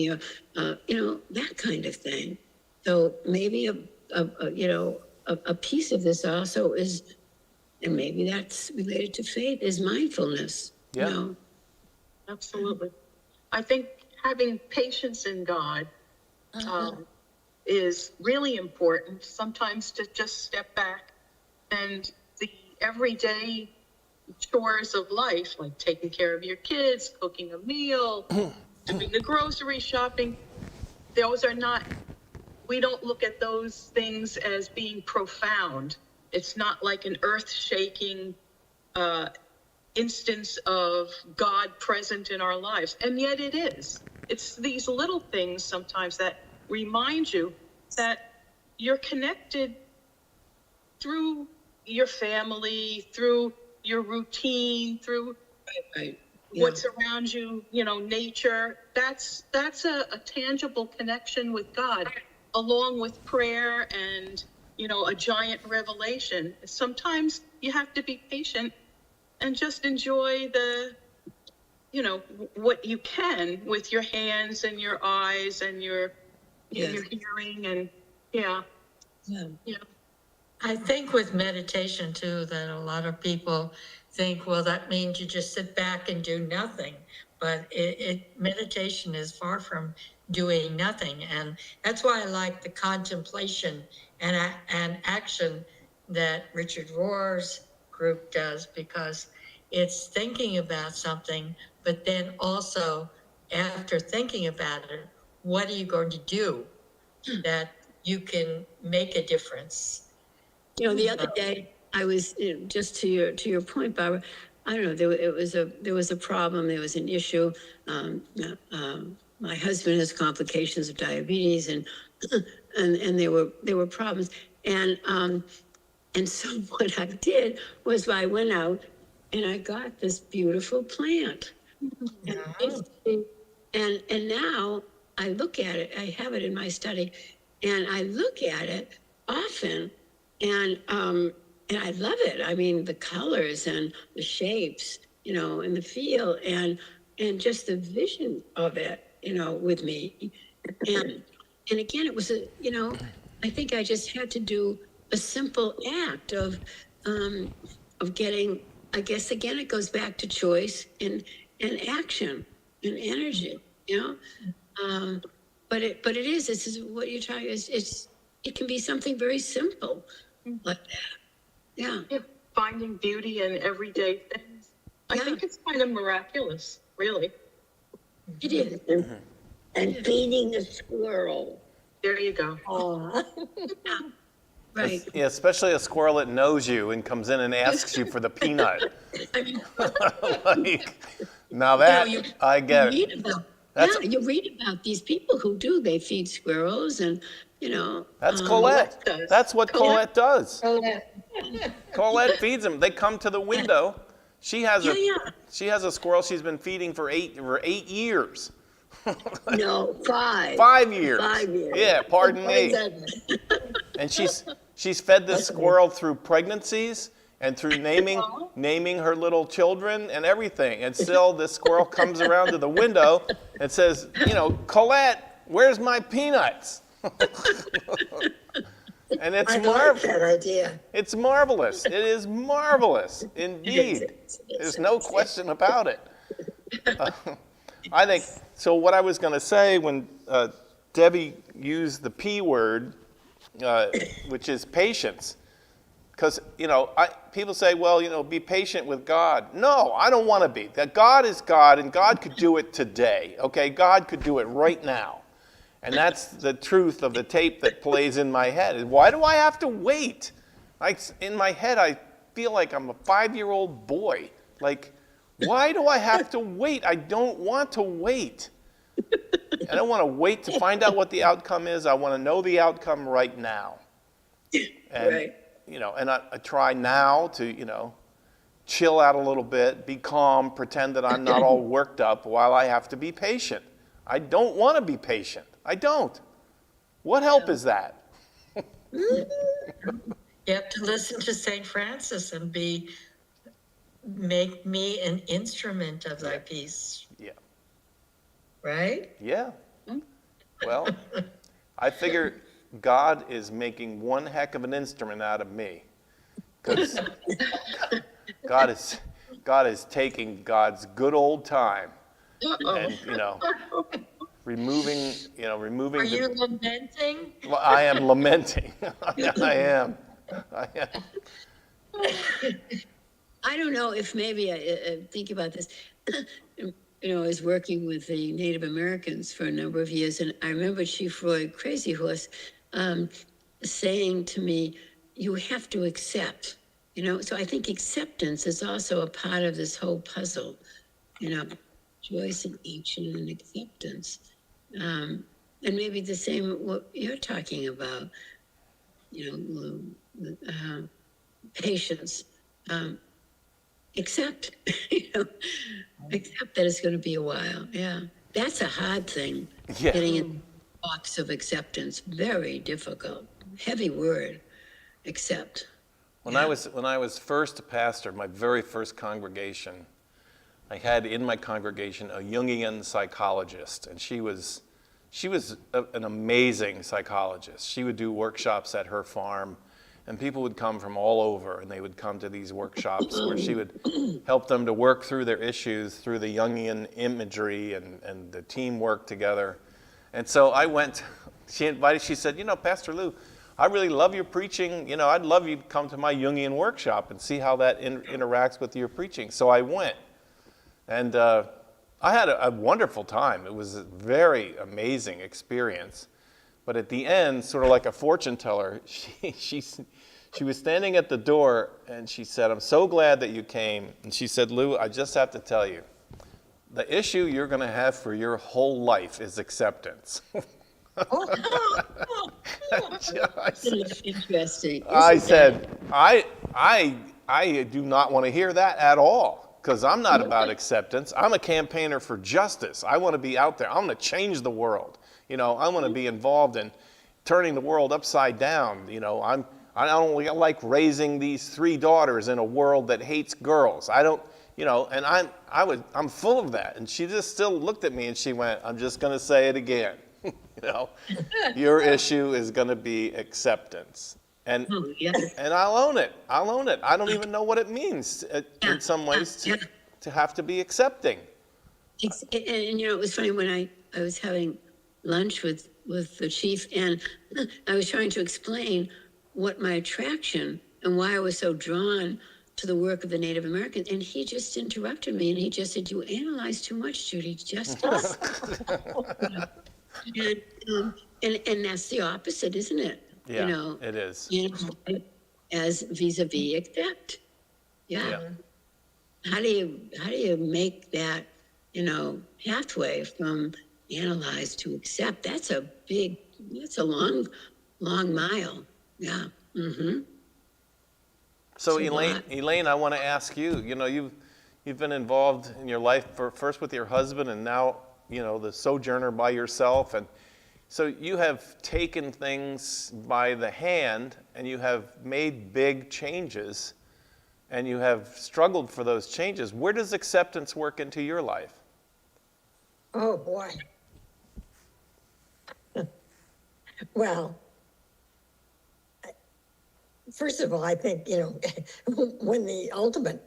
that kind of thing. So maybe a piece of this also is, and maybe that's related to faith, is mindfulness. Yeah. Absolutely. I think having patience in God is really important. Sometimes to just step back and the everyday chores of life, like taking care of your kids, cooking a meal, doing the grocery shopping, we don't look at those things as being profound. It's not like an earth-shaking instance of God present in our lives. And yet it is. It's these little things sometimes that remind you that you're connected through your family, through your routine, through what's around you, nature. That's a tangible connection with God, along with prayer and, a giant revelation. Sometimes you have to be patient and just enjoy what you can with your hands and your eyes and your hearing. And Yeah, Yeah. yeah. I think with meditation too, that a lot of people think, well, that means you just sit back and do nothing. But meditation is far from doing nothing. And that's why I like the contemplation and action that Richard Rohr's group does, because it's thinking about something, but then also after thinking about it, what are you going to do that you can make a difference? You know, the other day, I was, just to your point, Barbara, I don't know, there was a problem, there was an issue. My husband has complications of diabetes and, and there were problems. And so what I did was I went out and I got this beautiful plant. And now I look at it, I have it in my study, and I look at it often, and I love it. I mean, the colors and the shapes, and the feel, and just the vision of it, with me. And again, it was I think I just had to do a simple act of getting. I guess again, it goes back to choice and action and energy, but it is. This is what you're talking. It can be something very simple like that. Yeah. Yeah, finding beauty in everyday things. I Yeah. think it's kind of miraculous, really. It is. And feeding a squirrel. There you go. Aw. Right. Yeah, especially a squirrel that knows you and comes in and asks you for the peanut. I mean, Like, now that, you I get read it. about, That's- you read about these people who do. They feed squirrels, and That's um, Colette. does. That's what Colette does. Colette. Colette feeds them. They come to the window. She has Yeah. she has a squirrel she's been feeding for 8 years. No, 5. 5 years. 5 years. Yeah, pardon me. And she's fed this squirrel through pregnancies and through naming her little children and everything. And still this squirrel comes around to the window and says, Colette, where's my peanuts? And it's I like marvelous. that idea. It's marvelous. It is marvelous indeed. There's no question about it. I think, so what I was going to say when Debbie used the P word, which is patience, because, people say, well, be patient with God. No, I don't want to be. That God is God, and God could do it today, okay? God could do it right now. And that's the truth of the tape that plays in my head. Why do I have to wait? In my head, I feel like I'm a 5-year-old boy. Like, why do I have to wait? I don't want to wait. I don't want to wait to find out what the outcome is. I want to know the outcome right now. And, Right. And I try now to, chill out a little bit, be calm, pretend that I'm not all worked up while I have to be patient. I don't want to be patient. I don't. What help is that? You have to listen to St. Francis and make me an instrument of thy peace, Yeah. right? Yeah. Well, I figure God is making one heck of an instrument out of me. Because God is taking God's good old time and, removing Are you lamenting? Well, I am lamenting. I am. I don't know if maybe I think about this. I was working with the Native Americans for a number of years, and I remember Chief Roy Crazy Horse saying to me, "You have to accept." So I think acceptance is also a part of this whole puzzle. Choice and action and acceptance, and maybe the same what you're talking about. Patience. Accept, accept that it's going to be a while. Yeah, that's a hard thing. Yeah. Getting in the box of acceptance, very difficult. Heavy word, accept. When I was first a pastor, my very first congregation, I had in my congregation a Jungian psychologist, and she was she was an amazing psychologist. She would do workshops at her farm, and people would come from all over, and they would come to these workshops where she would help them to work through their issues through the Jungian imagery and the teamwork together. And so I went, she said, Pastor Lou, I really love your preaching. I'd love you to come to my Jungian workshop and see how that interacts with your preaching. So I went, and I had a wonderful time. It was a very amazing experience. But at the end, sort of like a fortune teller, she was standing at the door, and she said, I'm so glad that you came. And she said, Lou, I just have to tell you, the issue you're going to have for your whole life is acceptance. Interesting. I said, I do not want to hear that at all, because I'm not about acceptance. I'm a campaigner for justice. I want to be out there. I want to change the world. I want to be involved in turning the world upside down. I don't like raising these 3 daughters in a world that hates girls. I don't, and I'm full of that. And she just still looked at me and she went, I'm just going to say it again. Your issue is going to be acceptance. And I'll own it. I don't even know what it means in some ways to have to be accepting. And it was funny when I was having lunch with the chief, and I was trying to explain what my attraction and why I was so drawn to the work of the Native Americans, and he just interrupted me and he just said, "You analyze too much, Judy. Just." And that's the opposite, isn't it? Yeah, it is. As vis-a-vis accept. Yeah. How do you make that, pathway from analyze to accept? That's a long mile. Yeah. Mm-hmm. So Elaine, I want to ask you, you've been involved in your life first with your husband and now, the sojourner by yourself. And so you have taken things by the hand and you have made big changes and you have struggled for those changes. Where does acceptance work into your life? Oh, boy. Well, first of all, I think, when the ultimate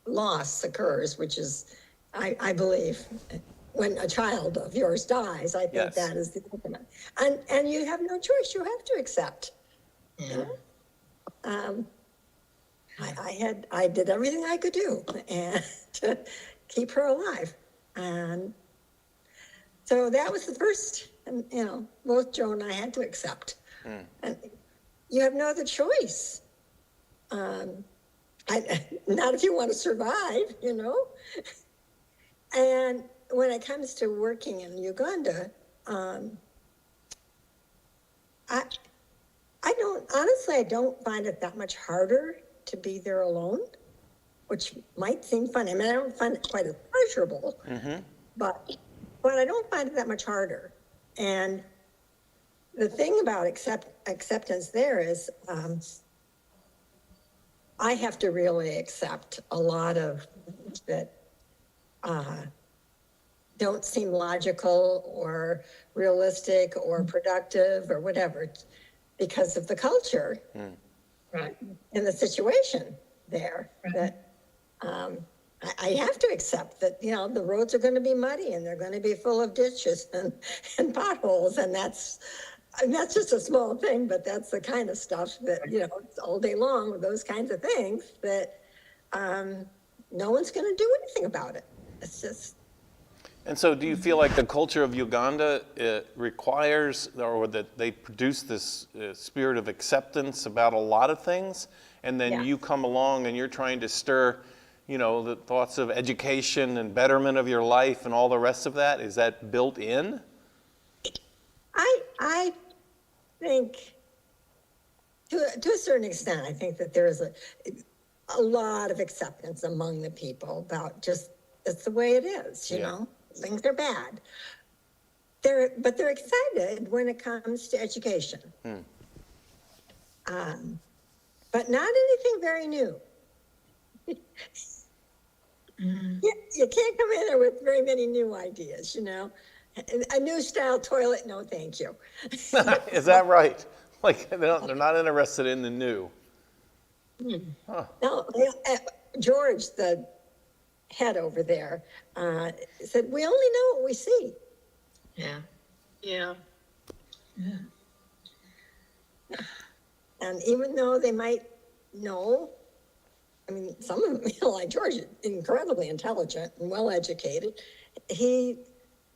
loss occurs, which is, I believe, when a child of yours dies, I think Yes. that is the ultimate. And you have no choice. You have to accept. I did everything I could do and to keep her alive. And so that was the first, and both Joe and I had to accept. And you have no other choice. Not if you want to survive, And when it comes to working in Uganda, I don't find it that much harder to be there alone, which might seem funny. I mean, I don't find it quite as pleasurable, but I don't find it that much harder. And the thing about acceptance there is, I have to really accept a lot of that don't seem logical or realistic or productive or whatever because of the culture right, and the situation there. Right. That I have to accept that, the roads are going to be muddy and they're going to be full of ditches and potholes. And that's just a small thing, but that's the kind of stuff that, it's all day long with those kinds of things that no one's going to do anything about it. It's just. And so do you feel like the culture of Uganda requires, or that they produce this spirit of acceptance about a lot of things, and then you come along and you're trying to stir, the thoughts of education and betterment of your life and all the rest of that? Is that built in? I think, to a certain extent, I think that there is a lot of acceptance among the people about just, it's the way it is, you know? Things are bad. But they're excited when it comes to education. But not anything very new. Yeah, you can't come in there with very many new ideas, you know? A new style toilet, no, thank you. Is that right? Like, they're not interested in the new. No, George, the head over there, said, we only know what we see. Yeah. Yeah. And even though they might know, I mean, some of them, like George, incredibly intelligent and well-educated, he,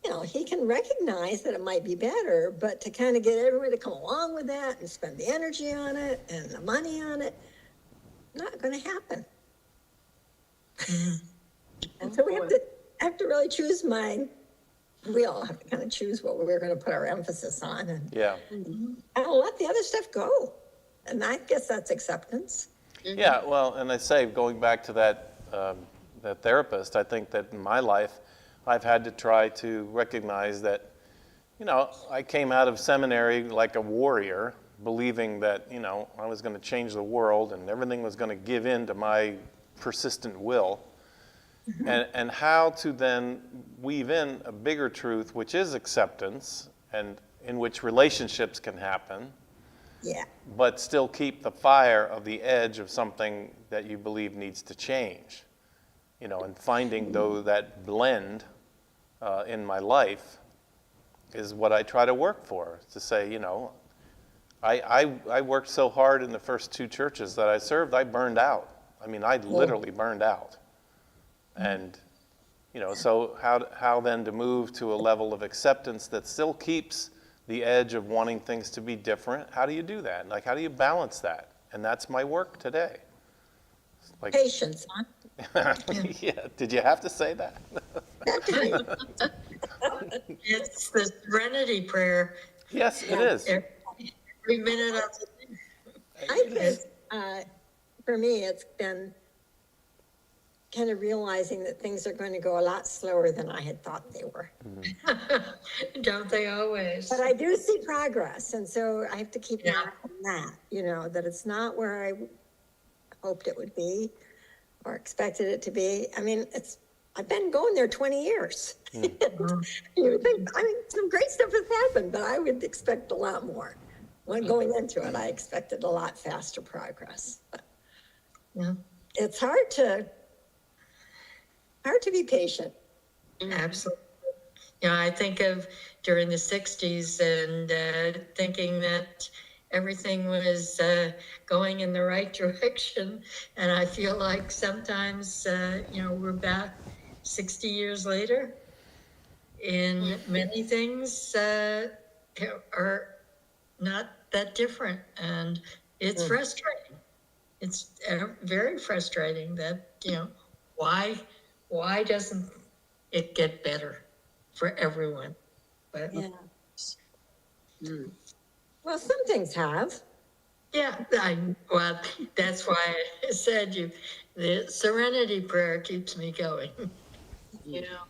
you know, he can recognize that it might be better, but to kind of get everyone to come along with that and spend the energy on it and the money on it, not going to happen. And so we have to really choose we all have to kind of choose what we're going to put our emphasis on, and Yeah. I'll let the other stuff go. And I guess that's acceptance. Yeah, well, and I say, going back to that therapist, I think that in my life, I've had to try to recognize that, you know, I came out of seminary like a warrior, believing that, you know, I was going to change the world and everything was going to give in to my persistent will. And how to then weave in a bigger truth, which is acceptance, and in which relationships can happen, Yeah. but still keep the fire of the edge of something that you believe needs to change. You know, and finding though that blend in my life is what I try to work for, to say, you know, I worked so hard in the first 2 churches that I served, I burned out. I mean, I literally burned out. And, you know, so how then to move to a level of acceptance that still keeps the edge of wanting things to be different? How do you do that? Like, how do you balance that? And that's my work today. Like, Patience, huh? yeah, did you have to say that? It's the serenity prayer. Yes, it is. Every minute of the day. I think, for me, it's been kind of realizing that things are going to go a lot slower than I had thought they were. Don't they always? But I do see progress, and so I have to keep an Yeah. eye on that, you know, that it's not where I hoped it would be or expected it to be. I mean, I've been going there 20 years. You would think, I mean, some great stuff has happened, but I would expect a lot more. When going into it, I expected a lot faster progress. But Yeah. it's hard to be patient. Absolutely. You know, I think of during the 60s and thinking that everything was going in the right direction. And I feel like sometimes, you know, we're back 60 years later in many things are not that different. And it's frustrating. It's very frustrating that, you know, why doesn't it get better for everyone? But Yeah. Well, some things have. yeah, well, that's why I said the serenity prayer keeps me going. You know,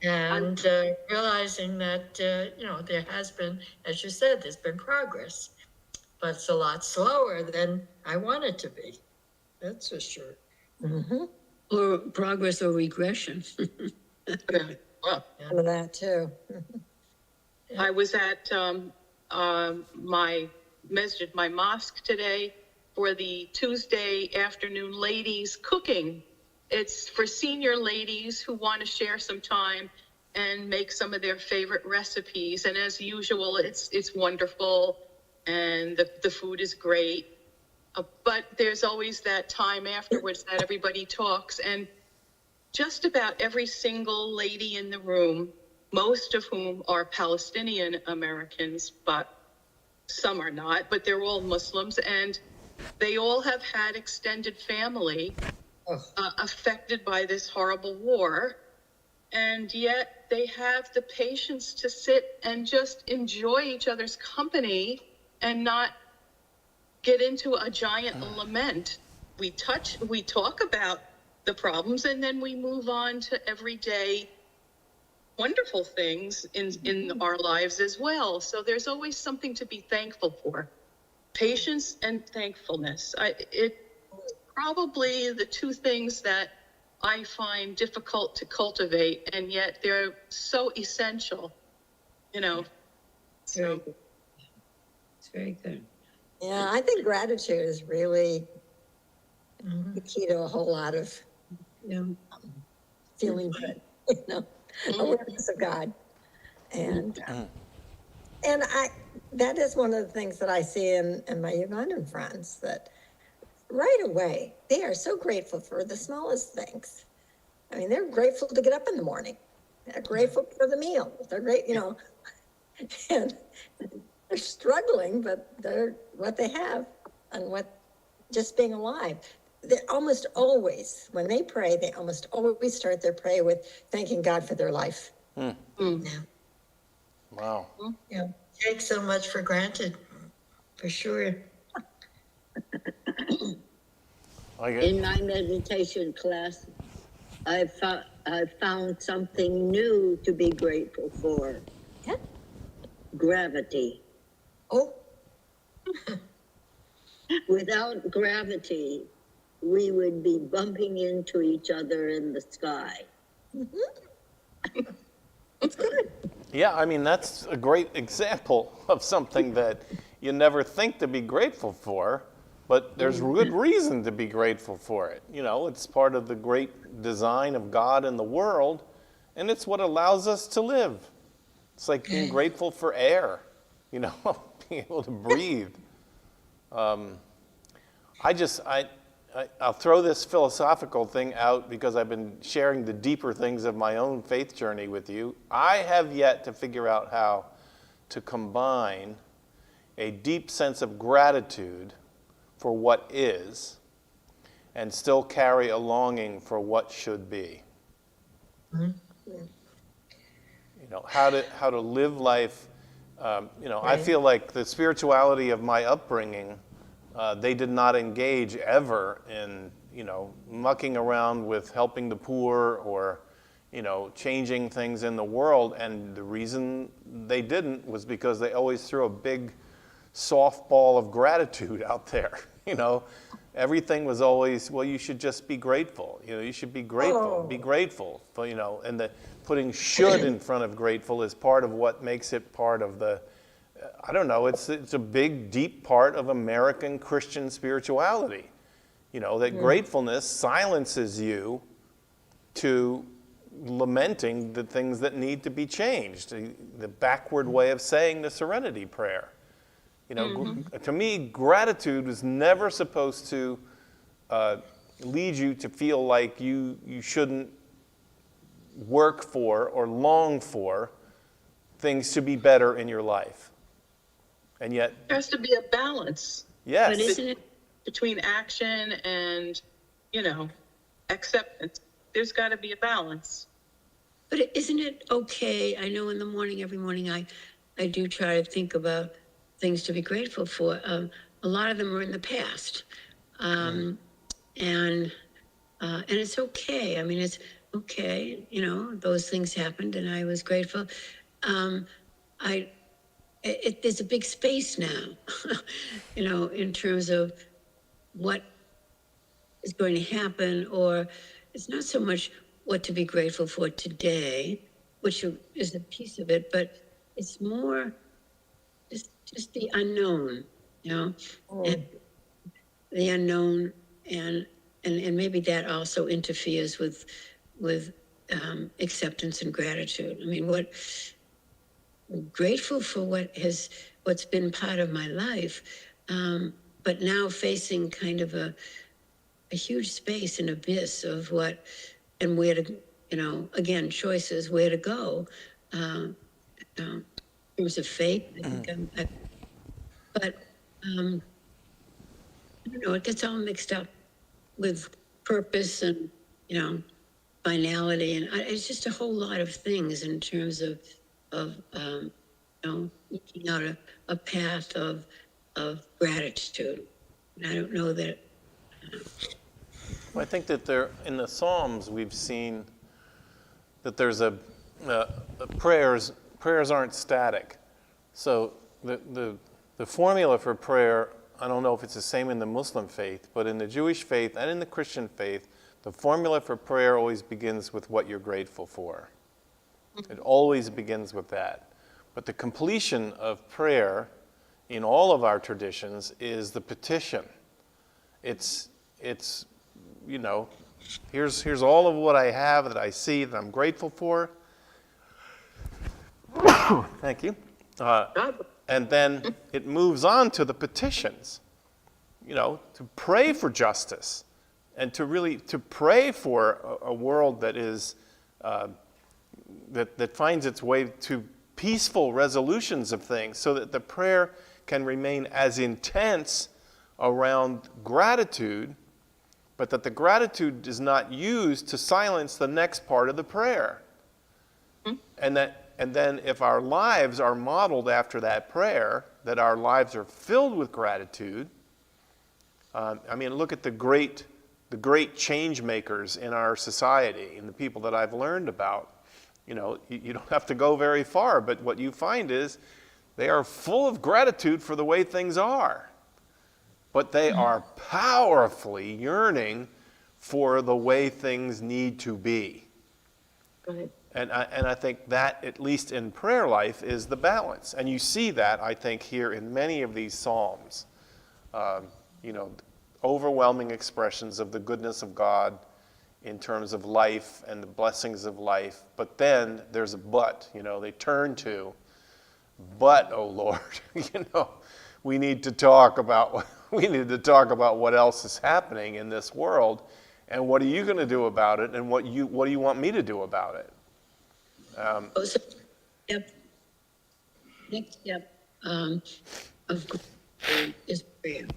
And realizing that, you know, there has been, as you said, there's been progress, but it's a lot slower than I want it to be. That's for sure. Or progress or regression. well, Some of that too. I was at my masjid, my mosque today for the Tuesday afternoon ladies cooking. It's for senior ladies who want to share some time and make some of their favorite recipes. And as usual, it's wonderful and the food is great. But there's always that time afterwards that everybody talks, and just about every single lady in the room, most of whom are Palestinian Americans, but some are not, but they're all Muslims, and they all have had extended family affected by this horrible war, and yet they have the patience to sit and just enjoy each other's company and not get into a giant lament. We talk about the problems, and then we move on to everyday wonderful things in our lives as well. So there's always something to be thankful for. Patience and thankfulness. It probably the 2 things that I find difficult to cultivate, and yet they're so essential, you know. It's very So, good. It's very good. Yeah, I think gratitude is really the key to a whole lot of Yeah. feeling good, you know, awareness of God. And, and that is one of the things that I see in my Ugandan friends, that right away, they are so grateful for the smallest things. I mean, they're grateful to get up in the morning. They're grateful for the meal. They're great, you know, and they're struggling, but they're what they have and what just being alive. They almost always, when they pray, they almost always start their prayer with thanking God for their life. Yeah. Wow. Yeah. Take so much for granted, for sure. In my meditation class, I found something new to be grateful for. Yeah. Gravity. Oh, Without gravity, we would be bumping into each other in the sky. it's good. Yeah, I mean, that's a great example of something that you never think to be grateful for, but there's good reason to be grateful for it. You know, it's part of the great design of God in the world, and it's what allows us to live. It's like being grateful for air, you know, being able to breathe. I'll throw this philosophical thing out because I've been sharing the deeper things of my own faith journey with you. I have yet to figure out how to combine a deep sense of gratitude for what is and still carry a longing for what should be. You know, how to live life. I feel like the spirituality of my upbringing, they did not engage ever in, mucking around with helping the poor or, changing things in the world. And the reason they didn't was because they always threw a big softball of gratitude out there. Everything was always, well, you should just be grateful. You should be grateful, be grateful. And the putting should in front of grateful is part of what makes it part of the, I don't know, it's a big, deep part of American Christian spirituality. That gratefulness silences you to lamenting the things that need to be changed. The backward way of saying the Serenity Prayer. To me, gratitude was never supposed to lead you to feel like you shouldn't work for or long for things to be better in your life. And yet, there has to be a balance. yes. But isn't it? Between action and, acceptance. There's got to be a balance. But isn't it okay? I know in the morning, every morning, I do try to think about things to be grateful for. A lot of them are in the past, and it's okay. I mean, it's okay. Those things happened, and I was grateful. There's a big space now, in terms of what is going to happen, or it's not so much what to be grateful for today, which is a piece of it, but it's more just the unknown, and the unknown, and maybe that also interferes with acceptance and gratitude. I mean, I'm grateful for what's been part of my life, but now facing kind of a huge space, an abyss of what and where to, again, choices, where to go. There was a faith, I think, but I don't know, it gets all mixed up with purpose and, finality. And it's just a whole lot of things in terms of looking out a path of gratitude. And I don't know that. I think that in the Psalms we've seen that there's prayers aren't static. So the formula for prayer, I don't know if it's the same in the Muslim faith, but in the Jewish faith and in the Christian faith, The formula for prayer always begins with what you're grateful for. It always begins with that. But the completion of prayer in all of our traditions is the petition. It's you know, here's all of what I have that I see that I'm grateful for. Thank you. And then it moves on to the petitions, you know, to pray for justice and to pray for a world that is, that finds its way to peaceful resolutions of things, so that the prayer can remain as intense around gratitude, but that the gratitude is not used to silence the next part of the prayer. And then if our lives are modeled after that prayer, that our lives are filled with gratitude. I mean, look at the great change makers in our society and the people that I've learned about. You know, you don't have to go very far, but what you find is they are full of gratitude for the way things are. But they are powerfully yearning for the way things need to be. Right. And I think that, at least in prayer life, is the balance. And you see that, I think, here in many of these Psalms. You know, overwhelming expressions of the goodness of God in terms of life and the blessings of life. But then there's a but, you know, they turn to, but, oh Lord, you know, we need to talk about what else is happening in this world, and what are you going to do about it, and what do you want me to do about it? Yep. Next step of gratitude is prayer.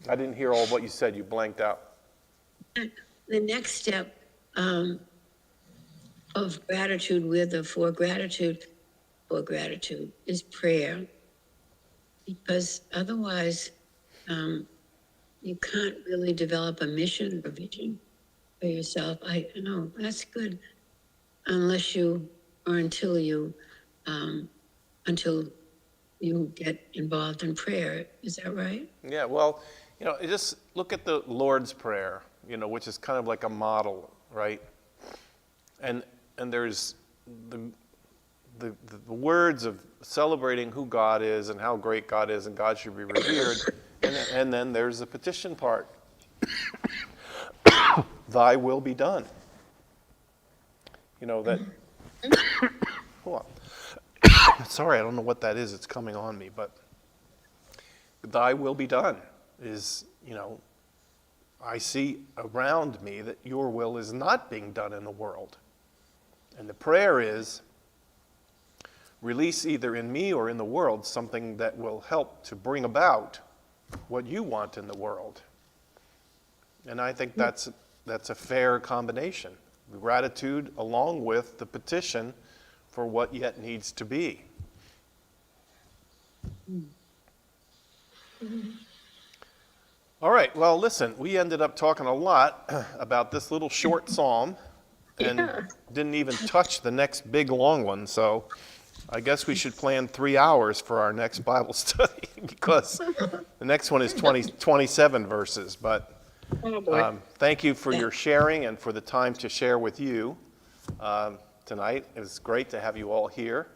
I didn't hear all of what you said. You blanked out. The next step of gratitude for gratitude is prayer, because otherwise you can't really develop a mission or vision for yourself. I know that's good, unless you or until you get involved in prayer. Is that right? Yeah, well, you know, just look at the Lord's Prayer, you know, which is kind of like a model, right? And there's the words of celebrating who God is and how great God is and God should be revered. And then there's the petition part. Thy will be done. You know, that, hold on. Sorry, I don't know what that is. It's coming on me, but thy will be done is, you know, I see around me that your will is not being done in the world. And the prayer is, release either in me or in the world something that will help to bring about what you want in the world. And I think that's a fair combination. Gratitude along with the petition for what yet needs to be. All right, well, listen, we ended up talking a lot about this little short psalm and didn't even touch the next big long one, so I guess we should plan 3 hours for our next Bible study, because the next one is 27 verses. But thank you for your sharing and for the time to share with you tonight. It was great to have you all here.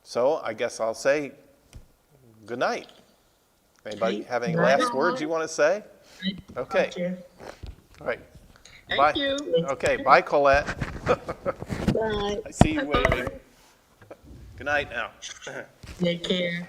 So I guess I'll say good night. Anybody have any last words you want to say? Okay. Thank you. All right. Thank Bye. you. Okay, bye, Colette. Bye. I see you waving. Good night now. Take care.